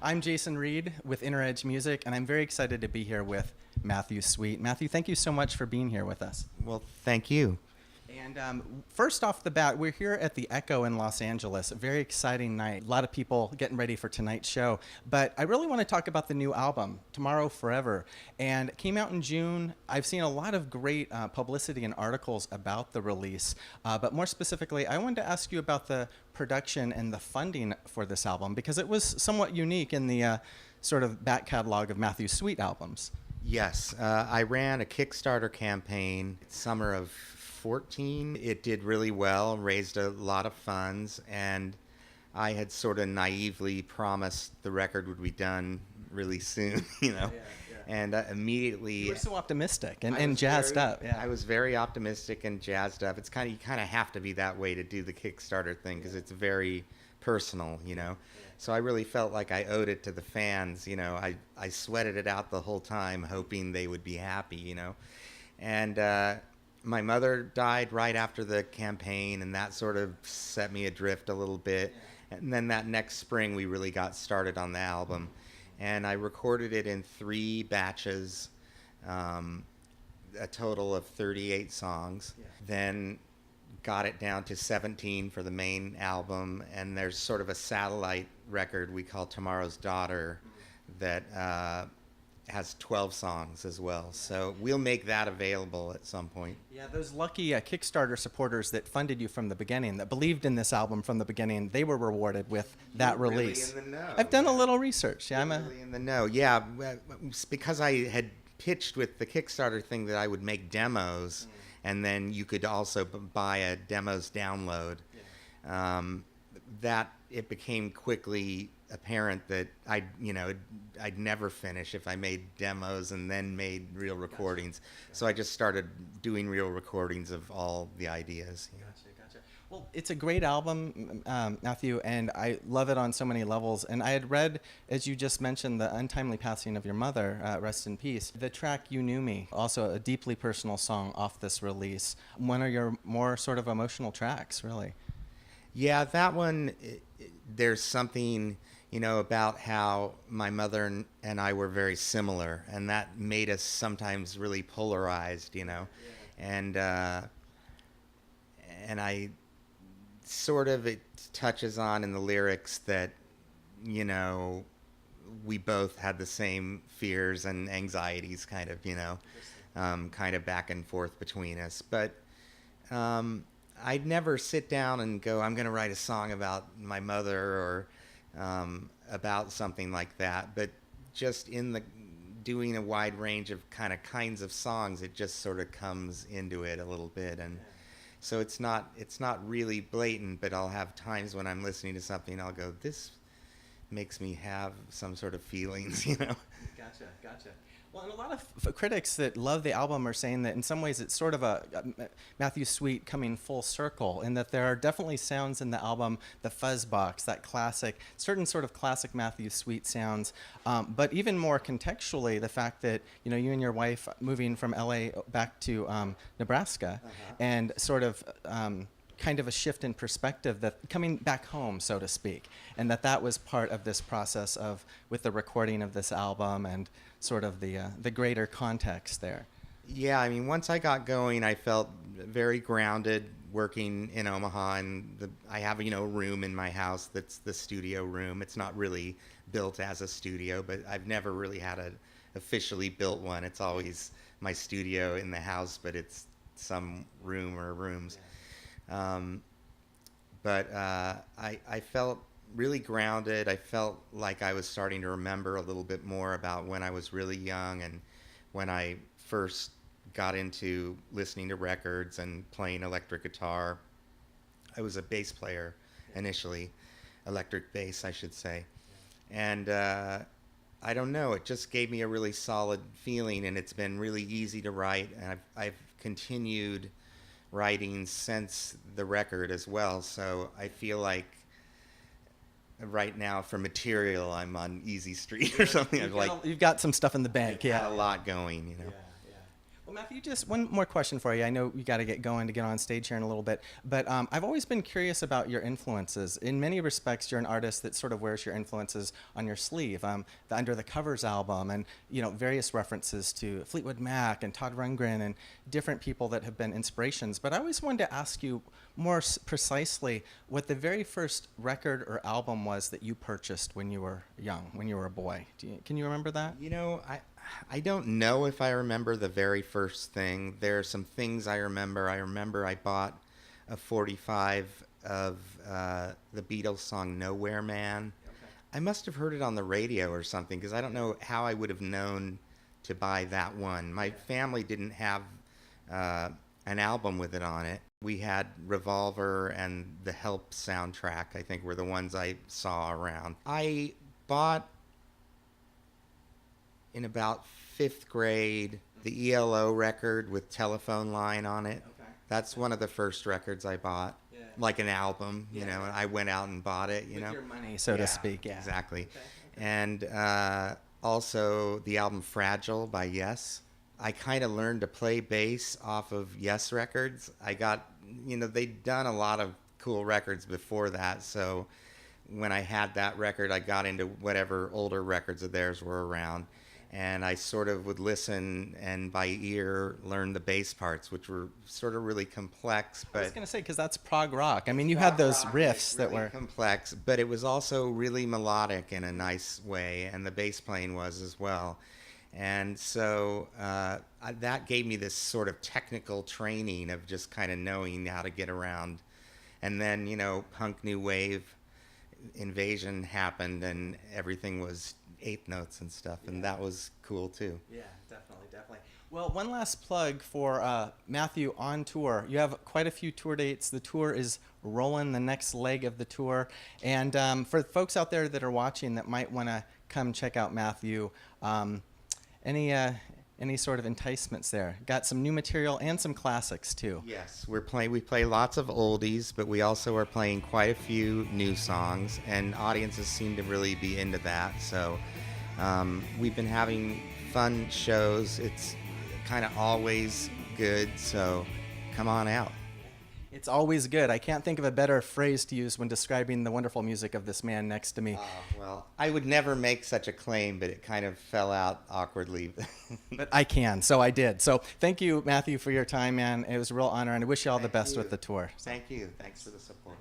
I'm Jason Reed with Inner Edge Music, and I'm very excited to be here with Mathew Sweet. Mathew, thank you so much for being here with us. Well, thank you. And first off the bat, we're here at the Echo in Los Angeles. A very exciting night. A lot of people getting ready for tonight's show. But I really want to talk about the new album, Tomorrow Forever. And it came out in June. I've seen a lot of great publicity and articles about the release. But more specifically, I wanted to ask you about the production and the funding for this album, because it was somewhat unique in the sort of back catalog of Mathew Sweet albums. Yes, I ran a Kickstarter campaign summer of 14. It did really well, raised a lot of funds, and I had sort of naively promised the record would be done really soon, And immediately You were so optimistic and jazzed up. Yeah. I was very optimistic and jazzed up. It's you kind of have to be that way to do the Kickstarter thing because it's very personal, So I really felt like I owed it to the fans, I sweated it out the whole time hoping they would be happy, And my mother died right after the campaign, and that sort of set me adrift a little bit. And then that next spring, we really got started on the album. And I recorded it in 3 batches, a total of 38 songs. Yeah. Then got it down to 17 for the main album. And there's sort of a satellite record we call Tomorrow's Daughter that has 12 songs as well. So we'll make that available at some point. Yeah, those lucky Kickstarter supporters that funded you from the beginning, that believed in this album from the beginning, they were rewarded with that release. Really in the know. I've done a little research. Yeah, really in the know. Yeah, because I had pitched with the Kickstarter thing that I would make demos, and then you could also buy a demos download. Yeah. That it became quickly apparent that I'd never finish if I made demos and then made real recordings. Gotcha. So I just started doing real recordings of all the ideas. Gotcha. Well, it's a great album, Mathew, and I love it on so many levels. And I had read, as you just mentioned, the untimely passing of your mother, rest in peace. The track You Knew Me, also a deeply personal song off this release. One of your more sort of emotional tracks, really. Yeah, that one, there's something about how my mother and I were very similar, and that made us sometimes really polarized, Yeah. And I sort of, it touches on in the lyrics that, we both had the same fears and anxieties kind of, kind of back and forth between us. But I'd never sit down and go, I'm going to write a song about my mother or about something like that, but just in the doing a wide range of kinds of songs, it just sort of comes into it a little bit. And so it's not really blatant, but I'll have times when I'm listening to something, I'll go, this makes me have some sort of feelings, Gotcha. Well, and a lot of critics that love the album are saying that in some ways it's sort of a Mathew Sweet coming full circle, in that there are definitely sounds in the album, the fuzz box, that classic, certain sort of classic Mathew Sweet sounds, but even more contextually, the fact that, you and your wife moving from LA back to Nebraska, and sort of kind of a shift in perspective, that coming back home, so to speak, and that was part of this process with the recording of this album and sort of the greater context there. Yeah, I mean, once I got going, I felt very grounded working in Omaha, and I have a room in my house that's the studio room. It's not really built as a studio, but I've never really had an officially built one. It's always my studio in the house, but it's some room or rooms. But I felt really grounded. I felt like I was starting to remember a little bit more about when I was really young and when I first got into listening to records and playing electric guitar. I was a bass player initially, electric bass, I should say. And I don't know, it just gave me a really solid feeling, and it's been really easy to write, and I've continued writing since the record as well, so I feel like right now for material I'm on easy street or something. You've got some stuff in the bank. I've got a lot going, Yeah. Well, Matthew, just one more question for you. I know you got to get going to get on stage here in a little bit, but I've always been curious about your influences. In many respects, you're an artist that sort of wears your influences on your sleeve. The Under the Covers album, and various references to Fleetwood Mac and Todd Rundgren and different people that have been inspirations. But I always wanted to ask you more precisely what the very first record or album was that you purchased when you were young, when you were a boy. Can you remember that? I don't know if I remember the very first thing. There are some things I remember. I remember I bought a 45 of the Beatles song Nowhere Man. Okay. I must have heard it on the radio or something, because I don't know how I would have known to buy that one. My family didn't have an album with it on it. We had Revolver and the Help soundtrack, I think, were the ones I saw around. I bought, in about 5th grade, the ELO record with Telephone Line on it. Okay. That's one of the first records I bought, like an album, you know, and I went out and bought it, with your money, so to speak. Yeah, exactly. Okay. And also the album Fragile by Yes. I kind of learned to play bass off of Yes records. I got, they'd done a lot of cool records before that, so when I had that record, I got into whatever older records of theirs were around. And I sort of would listen and by ear learn the bass parts, which were sort of really complex. But I was going to say, because that's prog rock. I mean, you had those riffs that were complex, but it was also really melodic in a nice way, and the bass playing was as well. And so that gave me this sort of technical training of just kind of knowing how to get around. And then, punk new wave invasion happened, and everything was eighth notes and stuff, and that was cool too. Yeah, definitely. Well, one last plug for Mathew on tour. You have quite a few tour dates. The tour is rolling, the next leg of the tour. And for folks out there that are watching that might want to come check out Mathew, any sort of enticements there? Got some new material and some classics too. Yes, we play lots of oldies, but we also are playing quite a few new songs, and audiences seem to really be into that. So we've been having fun shows. It's kind of always good, so come on out. It's always good. I can't think of a better phrase to use when describing the wonderful music of this man next to me. Well, I would never make such a claim, but it kind of fell out awkwardly. But I can, so I did. So thank you, Mathew, for your time, man. It was a real honor, and I wish you all the best with the tour. Thank you. Thanks for the support.